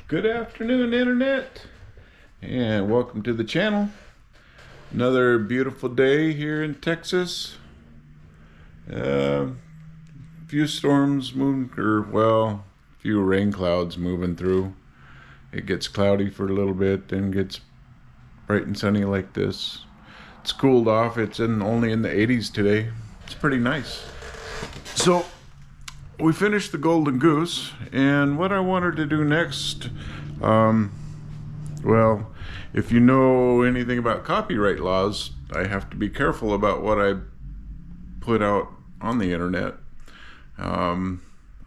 Good afternoon, Internet, and welcome to the channel. Another beautiful day here in Texas. Few storms moving, few rain clouds moving through. It gets cloudy for a little bit, then gets bright and sunny like this. It's cooled off. It's only in the 80s today. It's pretty nice. So we finished the Golden Goose, and what I wanted to do next, if you know anything about copyright laws, I have to be careful about what I put out on the internet. I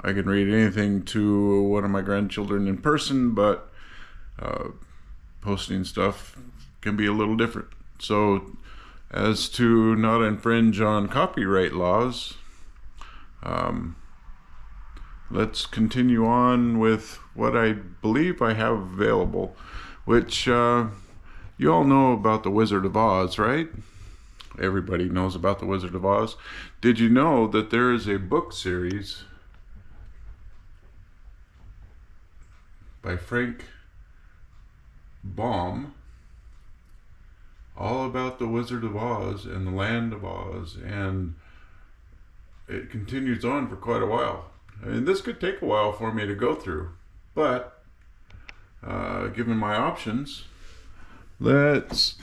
can read anything to one of my grandchildren in person, but posting stuff can be a little different. So as to not infringe on copyright laws, let's continue on with what I believe I have available, which you all know about the Wizard of Oz, right? Everybody knows about the Wizard of Oz. Did you know that there is a book series by Frank Baum all about the Wizard of Oz and the Land of Oz, and it continues on for quite a while. And this could take a while for me to go through, but given my options, let's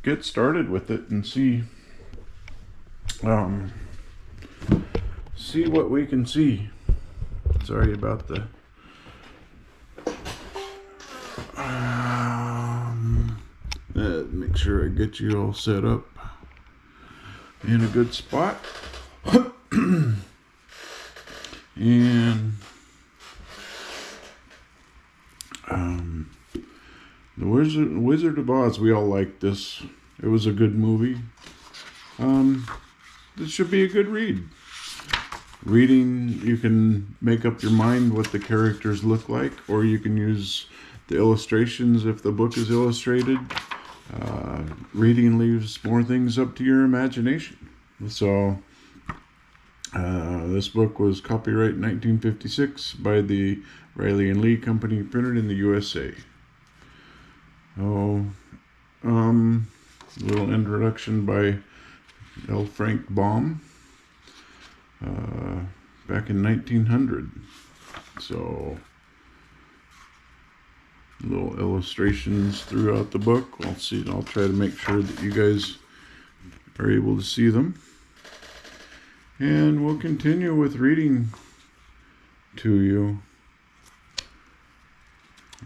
get started with it and see what we can see. Sorry about the make sure I get you all set up in a good spot. And the Wizard of Oz, we all liked this. It was a good movie. This should be a good read. Reading, you can make up your mind what the characters look like, or you can use the illustrations if the book is illustrated. Reading leaves more things up to your imagination. So this book was copyright 1956 by the Riley and Lee Company, printed in the USA. Little introduction by L. Frank Baum, back in 1900. So, little illustrations throughout the book. I'll try to make sure that you guys are able to see them. And we'll continue with reading to you.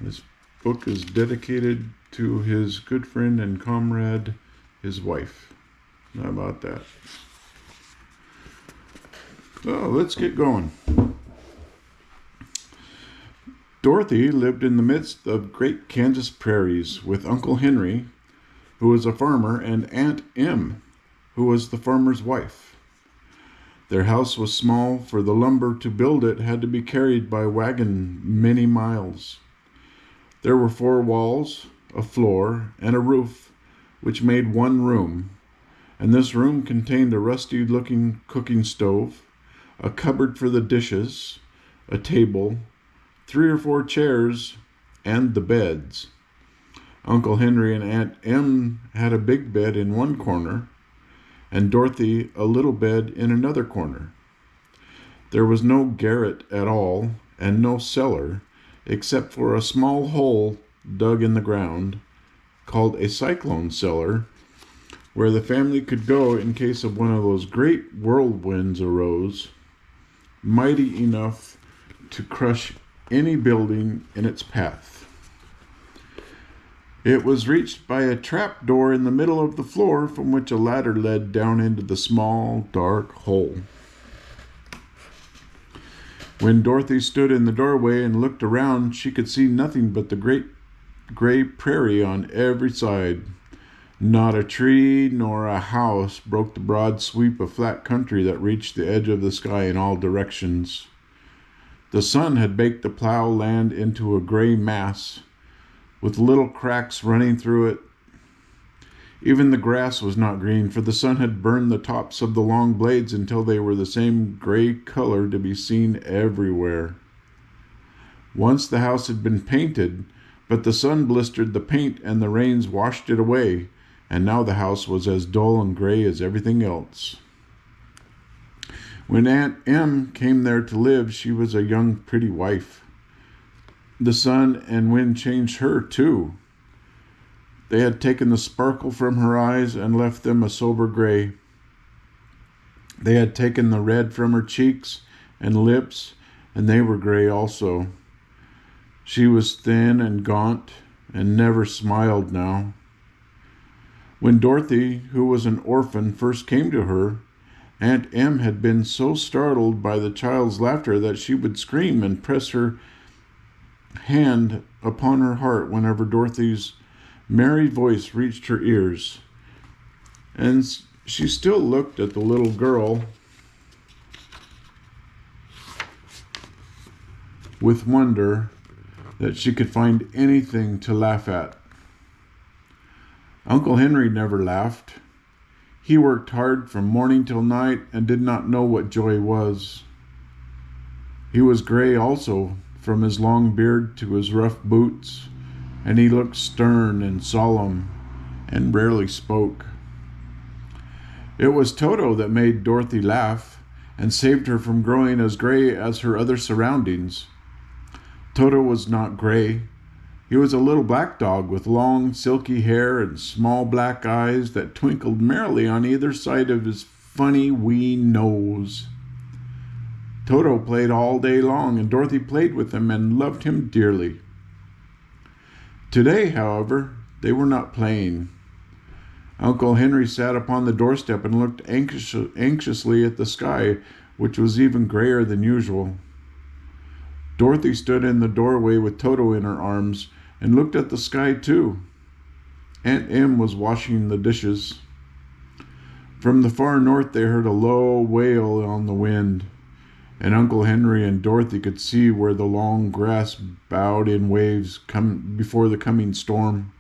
This book is dedicated to his good friend and comrade, his wife. How about that? So let's get going. Dorothy lived in the midst of great Kansas prairies with Uncle Henry, who was a farmer, and Aunt Em, who was the farmer's wife. Their house was small, for the lumber to build it had to be carried by wagon many miles. There were 4 walls, a floor, and a roof, which made one room, and this room contained a rusty-looking cooking stove, a cupboard for the dishes, a table, 3 or 4 chairs, and the beds. Uncle Henry and Aunt Em had a big bed in one corner, and Dorothy a little bed in another corner. There was no garret at all, and no cellar, except for a small hole dug in the ground, called a cyclone cellar, where the family could go in case of one of those great whirlwinds arose, mighty enough to crush any building in its path. It was reached by a trap door in the middle of the floor, from which a ladder led down into the small, dark hole. When Dorothy stood in the doorway and looked around, she could see nothing but the great gray prairie on every side. Not a tree nor a house broke the broad sweep of flat country that reached the edge of the sky in all directions. The sun had baked the plow land into a gray mass, with little cracks running through it. Even the grass was not green, for the sun had burned the tops of the long blades until they were the same gray color to be seen everywhere. Once the house had been painted, but the sun blistered the paint and the rains washed it away, and now the house was as dull and gray as everything else. When Aunt Em came there to live, she was a young, pretty wife. The sun and wind changed her, too. They had taken the sparkle from her eyes and left them a sober gray. They had taken the red from her cheeks and lips, and they were gray also. She was thin and gaunt and never smiled now. When Dorothy, who was an orphan, first came to her, Aunt Em had been so startled by the child's laughter that she would scream and press her hand upon her heart whenever Dorothy's merry voice reached her ears. And she still looked at the little girl with wonder that she could find anything to laugh at. Uncle Henry never laughed. He worked hard from morning till night and did not know what joy was. He was gray also, from his long beard to his rough boots, and he looked stern and solemn and rarely spoke. It was Toto that made Dorothy laugh and saved her from growing as gray as her other surroundings. Toto was not gray. He was a little black dog with long, silky hair and small black eyes that twinkled merrily on either side of his funny wee nose. Toto played all day long, and Dorothy played with him and loved him dearly. Today, however, they were not playing. Uncle Henry sat upon the doorstep and looked anxiously at the sky, which was even grayer than usual. Dorothy stood in the doorway with Toto in her arms and looked at the sky too. Aunt Em was washing the dishes. From the far north they heard a low wail on the wind, and Uncle Henry and Dorothy could see where the long grass bowed in waves before the coming storm.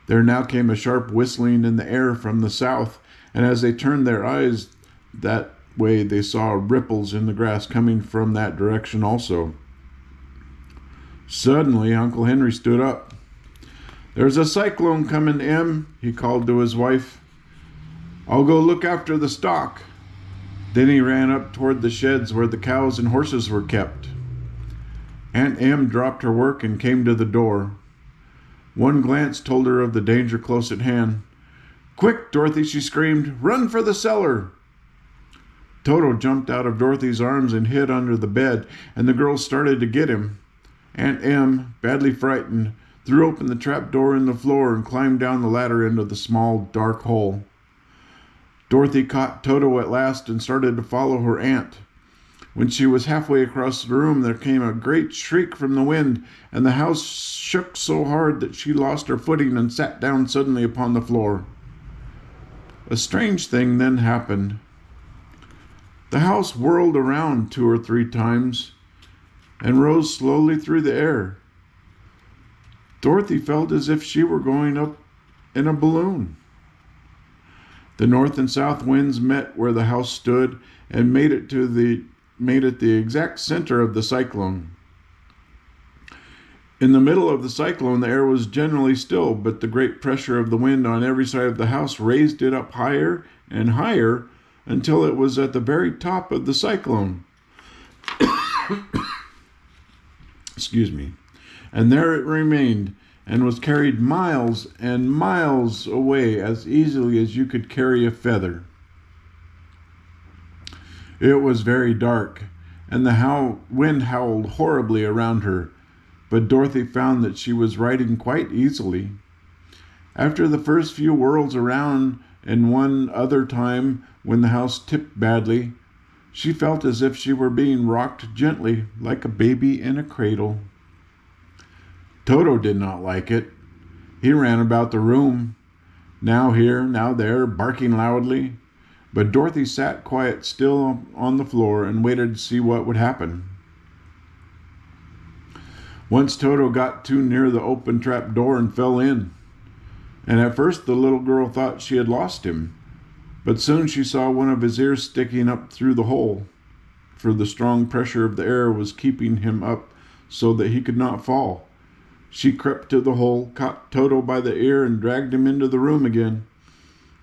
There now came a sharp whistling in the air from the south, and as they turned their eyes that way they saw ripples in the grass coming from that direction also. Suddenly Uncle Henry stood up. "There's a cyclone coming, Em," he called to his wife. "I'll go look after the stock." Then he ran up toward the sheds where the cows and horses were kept. Aunt Em dropped her work and came to the door. One glance told her of the danger close at hand. "Quick, Dorothy," she screamed. "Run for the cellar." Toto jumped out of Dorothy's arms and hid under the bed, and the girls started to get him. Aunt Em, badly frightened, threw open the trap door in the floor and climbed down the ladder into the small, dark hole. Dorothy caught Toto at last and started to follow her aunt. When she was halfway across the room, there came a great shriek from the wind, and the house shook so hard that she lost her footing and sat down suddenly upon the floor. A strange thing then happened. The house whirled around 2 or 3 times and rose slowly through the air. Dorothy felt as if she were going up in a balloon. The north and south winds met where the house stood and made it the exact center of the cyclone. In the middle of the cyclone, the air was generally still, but the great pressure of the wind on every side of the house raised it up higher and higher until it was at the very top of the cyclone. Excuse me. And there it remained, and was carried miles and miles away as easily as you could carry a feather. It was very dark, and the wind howled horribly around her, but Dorothy found that she was riding quite easily. After the first few whirls around, and one other time when the house tipped badly, she felt as if she were being rocked gently like a baby in a cradle. Toto did not like it. He ran about the room, now here, now there, barking loudly. But Dorothy sat quiet still on the floor and waited to see what would happen. Once Toto got too near the open trap door and fell in. And at first the little girl thought she had lost him, but soon she saw one of his ears sticking up through the hole. for the strong pressure of the air was keeping him up so that he could not fall. She crept to the hole, caught Toto by the ear, and dragged him into the room again,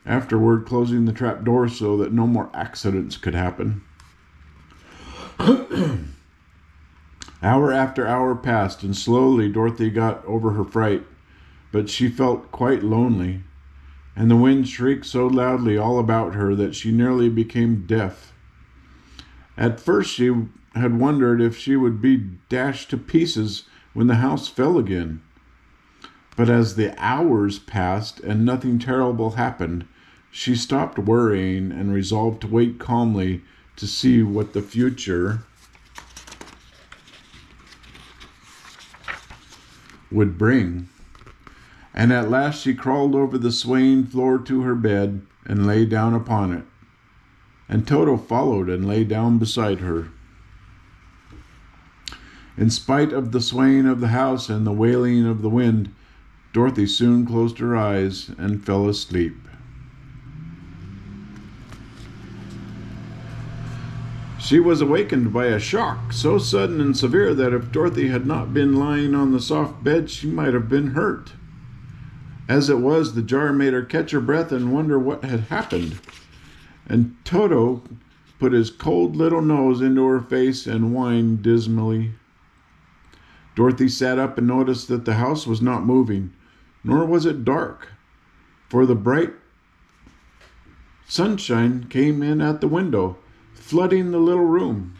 afterward closing the trap door so that no more accidents could happen. Hour after hour passed, and slowly Dorothy got over her fright, but she felt quite lonely, and the wind shrieked so loudly all about her that she nearly became deaf. At first she had wondered if she would be dashed to pieces when the house fell again. But as the hours passed and nothing terrible happened, she stopped worrying and resolved to wait calmly to see what the future would bring. And at last she crawled over the swaying floor to her bed and lay down upon it. And Toto followed and lay down beside her. In spite of the swaying of the house and the wailing of the wind, Dorothy soon closed her eyes and fell asleep. She was awakened by a shock so sudden and severe that if Dorothy had not been lying on the soft bed, she might have been hurt. As it was, the jar made her catch her breath and wonder what had happened. And Toto put his cold little nose into her face and whined dismally. Dorothy sat up and noticed that the house was not moving, nor was it dark, for the bright sunshine came in at the window, flooding the little room.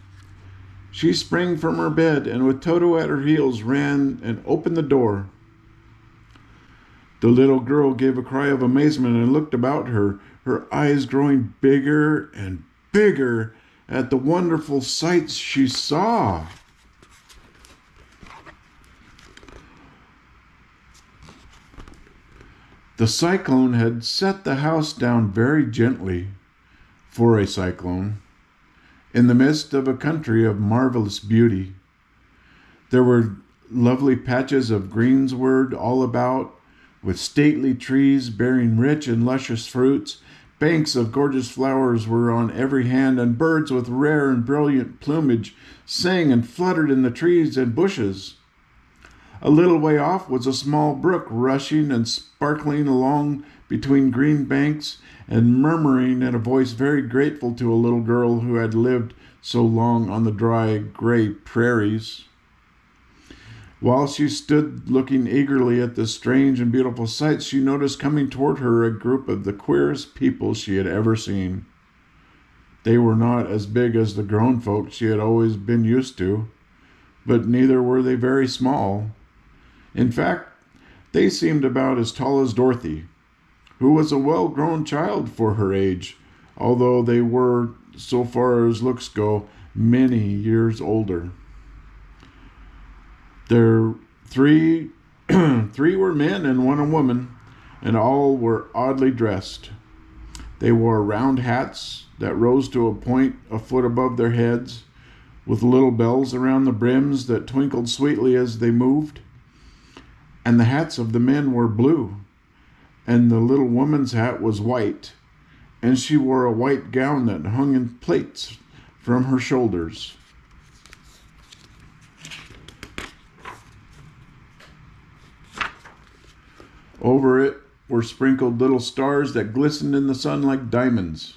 She sprang from her bed and with Toto at her heels ran and opened the door. The little girl gave a cry of amazement and looked about her, her eyes growing bigger and bigger at the wonderful sights she saw. The cyclone had set the house down very gently, for a cyclone, in the midst of a country of marvelous beauty. There were lovely patches of greensward all about, with stately trees bearing rich and luscious fruits. Banks of gorgeous flowers were on every hand, and birds with rare and brilliant plumage sang and fluttered in the trees and bushes. A little way off was a small brook rushing and sparkling along between green banks and murmuring in a voice very grateful to a little girl who had lived so long on the dry, gray prairies. While she stood looking eagerly at the strange and beautiful sights, she noticed coming toward her a group of the queerest people she had ever seen. They were not as big as the grown folk she had always been used to, but neither were they very small. In fact, they seemed about as tall as Dorothy, who was a well-grown child for her age, although they were, so far as looks go, many years older. Three were men and one a woman, and all were oddly dressed. They wore round hats that rose to a point a foot above their heads, with little bells around the brims that twinkled sweetly as they moved. And the hats of the men were blue, and the little woman's hat was white, and she wore a white gown that hung in plaits from her shoulders. Over it were sprinkled little stars that glistened in the sun like diamonds.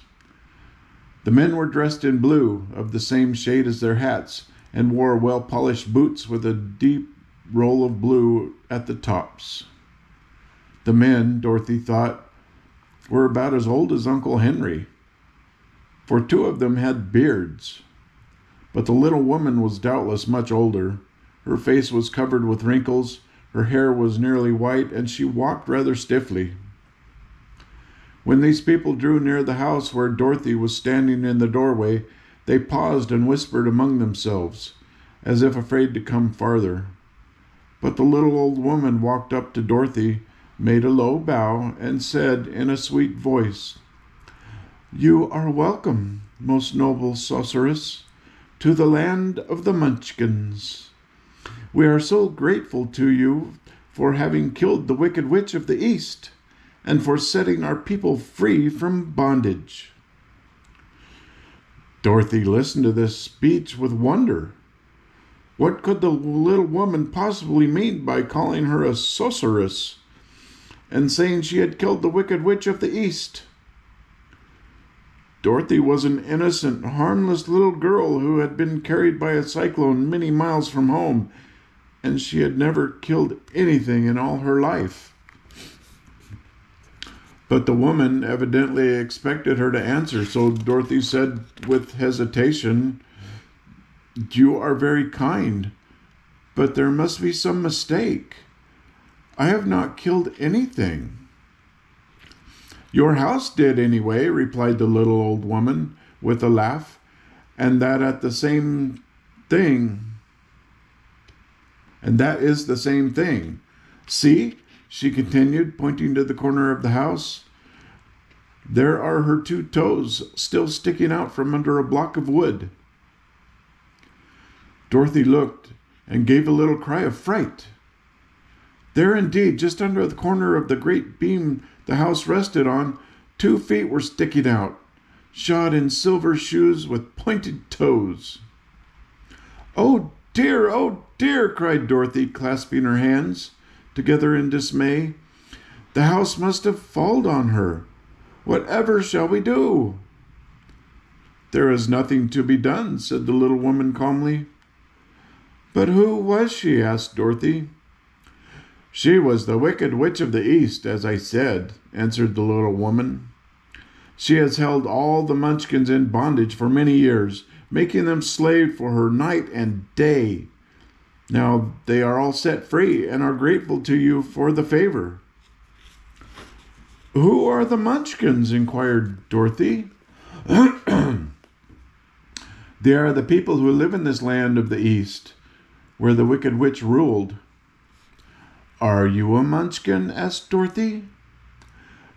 The men were dressed in blue, of the same shade as their hats, and wore well-polished boots with a deep roll of blue at the tops. The men, Dorothy thought, were about as old as Uncle Henry, for two of them had beards. But the little woman was doubtless much older. Her face was covered with wrinkles, her hair was nearly white, and she walked rather stiffly. When these people drew near the house where Dorothy was standing in the doorway, they paused and whispered among themselves, as if afraid to come farther. But the little old woman walked up to Dorothy, made a low bow, and said in a sweet voice, "You are welcome, most noble sorceress, to the land of the Munchkins. We are so grateful to you for having killed the wicked witch of the East, and for setting our people free from bondage." Dorothy listened to this speech with wonder. What could the little woman possibly mean by calling her a sorceress and saying she had killed the Wicked Witch of the East? Dorothy was an innocent, harmless little girl who had been carried by a cyclone many miles from home, and she had never killed anything in all her life. But the woman evidently expected her to answer, so Dorothy said with hesitation, "You are very kind, but there must be some mistake. I have not killed anything." "Your house did anyway," replied the little old woman with a laugh, "and that is the same thing. See," she continued, pointing to the corner of the house. "There are her 2 toes still sticking out from under a block of wood." Dorothy looked and gave a little cry of fright. There indeed, just under the corner of the great beam the house rested on, 2 feet were sticking out, shod in silver shoes with pointed toes. "Oh dear," cried Dorothy, clasping her hands together in dismay. "The house must have fallen on her. Whatever shall we do?" "There is nothing to be done," said the little woman calmly. "But who was she?" asked Dorothy. "She was the Wicked Witch of the East, as I said," answered the little woman. "She has held all the Munchkins in bondage for many years, making them slaves for her night and day. Now they are all set free and are grateful to you for the favor." "Who are the Munchkins?" inquired Dorothy. "They are the people who live in this land of the East, where the Wicked Witch ruled." "Are you a Munchkin?" asked Dorothy.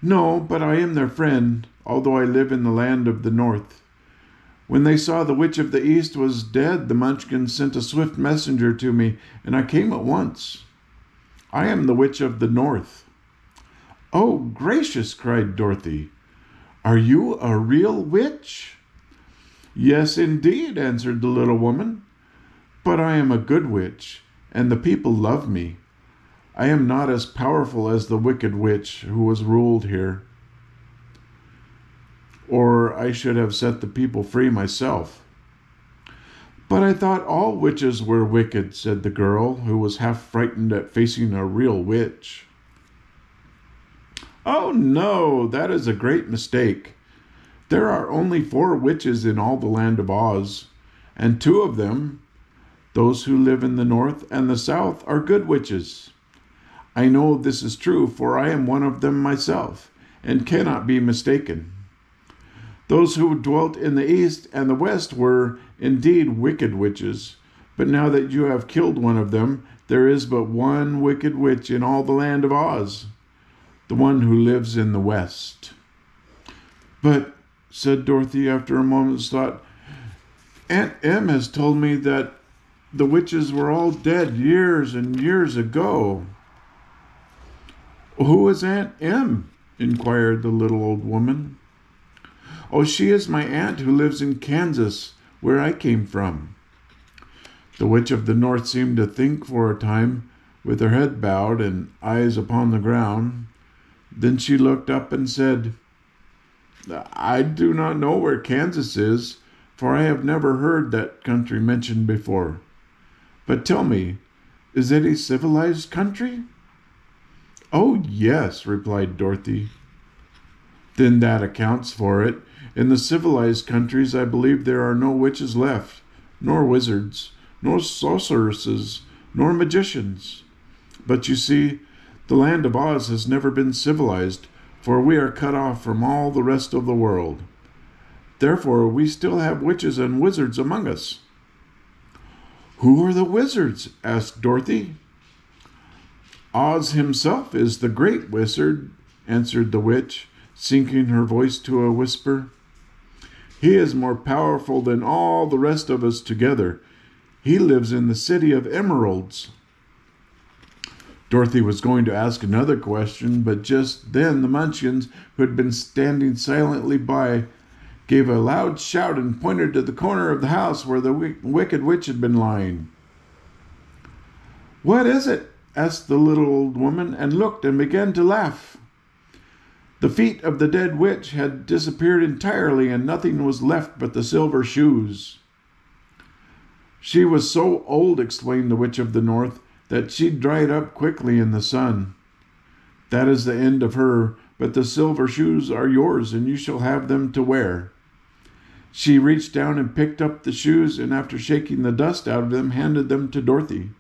"No, but I am their friend, although I live in the land of the North. When they saw the Witch of the East was dead, the Munchkins sent a swift messenger to me, and I came at once. I am the Witch of the North." "Oh, gracious!" cried Dorothy. "Are you a real witch?" "Yes, indeed," answered the little woman. "But I am a good witch, and the people love me. I am not as powerful as the Wicked Witch who was ruled here, or I should have set the people free myself." "But I thought all witches were wicked," said the girl, who was half frightened at facing a real witch. "Oh, no, that is a great mistake. There are only 4 witches in all the land of Oz, and 2 of them, those who live in the North and the South, are good witches. I know this is true, for I am one of them myself, and cannot be mistaken. Those who dwelt in the East and the West were indeed wicked witches, but now that you have killed one of them, there is but one wicked witch in all the land of Oz, the one who lives in the West." "But," said Dorothy after a moment's thought, "Aunt Em has told me that the witches were all dead years and years ago." "Who is Aunt Em?" inquired the little old woman. "Oh, she is my aunt who lives in Kansas, where I came from." The Witch of the North seemed to think for a time, with her head bowed and eyes upon the ground. Then she looked up and said, "I do not know where Kansas is, for I have never heard that country mentioned before. But tell me, is it a civilized country?" "Oh, yes," replied Dorothy. "Then that accounts for it. In the civilized countries, I believe there are no witches left, nor wizards, nor sorceresses, nor magicians. But you see, the land of Oz has never been civilized, for we are cut off from all the rest of the world. Therefore, we still have witches and wizards among us." "Who are the wizards?" asked Dorothy. "Oz himself is the great wizard," answered the witch, sinking her voice to a whisper. "He is more powerful than all the rest of us together. He lives in the city of emeralds." Dorothy was going to ask another question, but just then the Munchkins, who had been standing silently by, gave a loud shout and pointed to the corner of the house where the wicked witch had been lying. "What is it?" asked the little old woman, and looked and began to laugh. The feet of the dead witch had disappeared entirely, and nothing was left but the silver shoes. "She was so old," explained the Witch of the North, "that she dried up quickly in the sun. That is the end of her, but the silver shoes are yours, and you shall have them to wear." She reached down and picked up the shoes, and after shaking the dust out of them, handed them to Dorothy.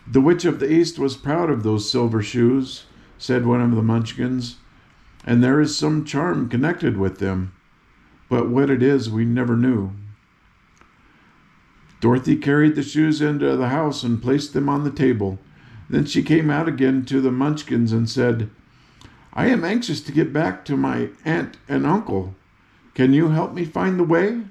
"The Witch of the East was proud of those silver shoes," said one of the Munchkins, "and there is some charm connected with them, but what it is we never knew." Dorothy carried the shoes into the house and placed them on the table. Then she came out again to the Munchkins and said, "I am anxious to get back to my aunt and uncle. Can you help me find the way?"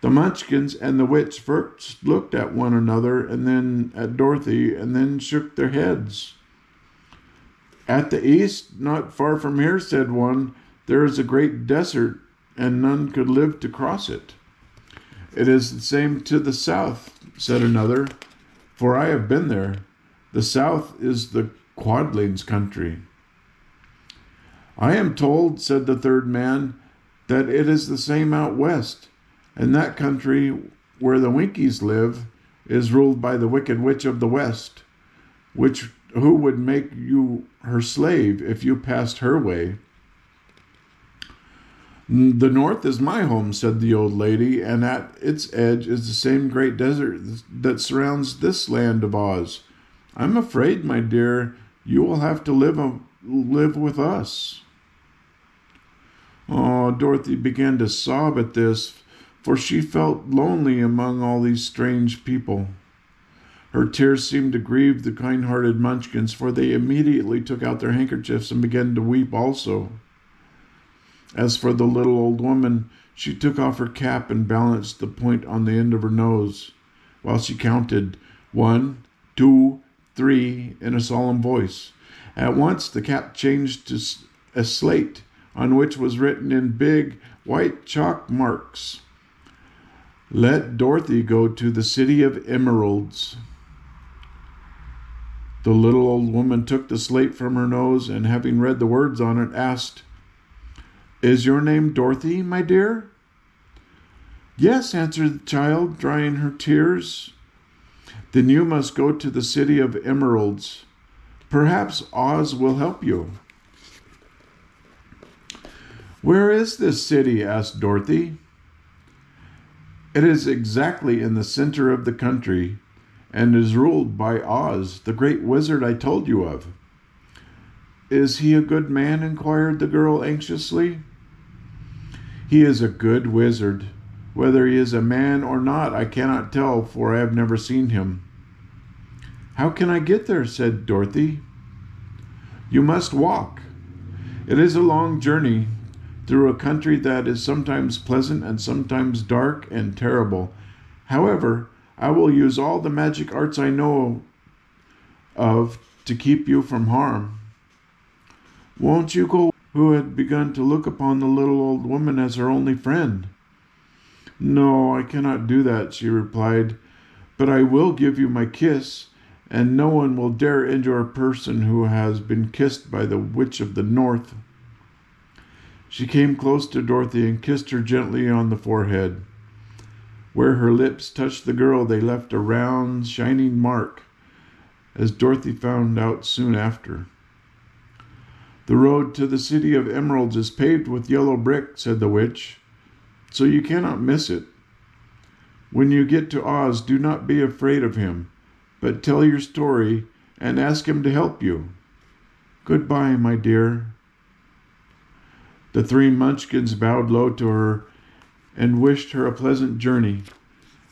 The Munchkins and the witch first looked at one another and then at Dorothy and then shook their heads. "At the east, not far from here," said one, "there is a great desert, and none could live to cross it." "It is the same to the south," said another, "for I have been there. The south is the Quadlings' country." "I am told," said the third man, "that it is the same out west, and that country where the Winkies live is ruled by the Wicked Witch of the West, who would make you her slave if you passed her way." "The north is my home," said the old lady, "and at its edge is the same great desert that surrounds this land of Oz. I'm afraid, my dear, you will have to live with us." Oh, Dorothy began to sob at this, for she felt lonely among all these strange people. Her tears seemed to grieve the kind-hearted Munchkins, for they immediately took out their handkerchiefs and began to weep also. As for the little old woman, she took off her cap and balanced the point on the end of her nose, while she counted 1, 2, 3 in a solemn voice. At once the cap changed to a slate, on which was written in big white chalk marks, "Let Dorothy go to the City of Emeralds." The little old woman took the slate from her nose, and having read the words on it, asked, "Is your name Dorothy, my dear?" "Yes," answered the child, drying her tears. "Then you must go to the City of Emeralds. Perhaps Oz will help you." "Where is this city?" asked Dorothy. "It is exactly in the center of the country, and is ruled by Oz, the great wizard I told you of." "Is he a good man?" inquired the girl anxiously. "He is a good wizard. Whether he is a man or not, I cannot tell, for I have never seen him." "How can I get there?" said Dorothy. "You must walk. It is a long journey through a country that is sometimes pleasant and sometimes dark and terrible. However, I will use all the magic arts I know of to keep you from harm." "Won't you go?" who had begun to look upon the little old woman as her only friend. "No, I cannot do that," she replied, "but I will give you my kiss, and no one will dare injure a person who has been kissed by the Witch of the North." She came close to Dorothy and kissed her gently on the forehead. Where her lips touched the girl, they left a round, shining mark, as Dorothy found out soon after. "The road to the City of Emeralds is paved with yellow brick," said the witch, "so you cannot miss it. When you get to Oz, do not be afraid of him, but tell your story and ask him to help you. Goodbye, my dear." The three Munchkins bowed low to her and wished her a pleasant journey,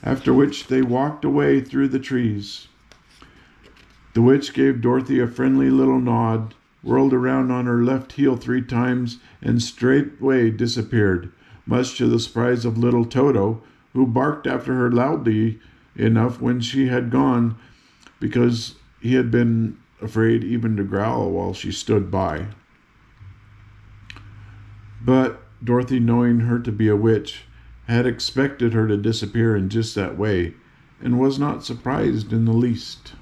after which they walked away through the trees. The witch gave Dorothy a friendly little nod, whirled around on her left heel 3 times, and straightway disappeared, much to the surprise of little Toto, who barked after her loudly enough when she had gone, because he had been afraid even to growl while she stood by. But Dorothy, knowing her to be a witch, had expected her to disappear in just that way, and was not surprised in the least.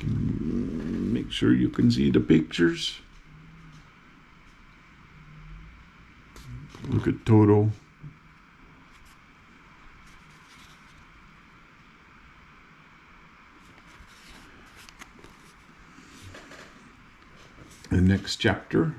Make sure you can see the pictures. Look at Toto. The next chapter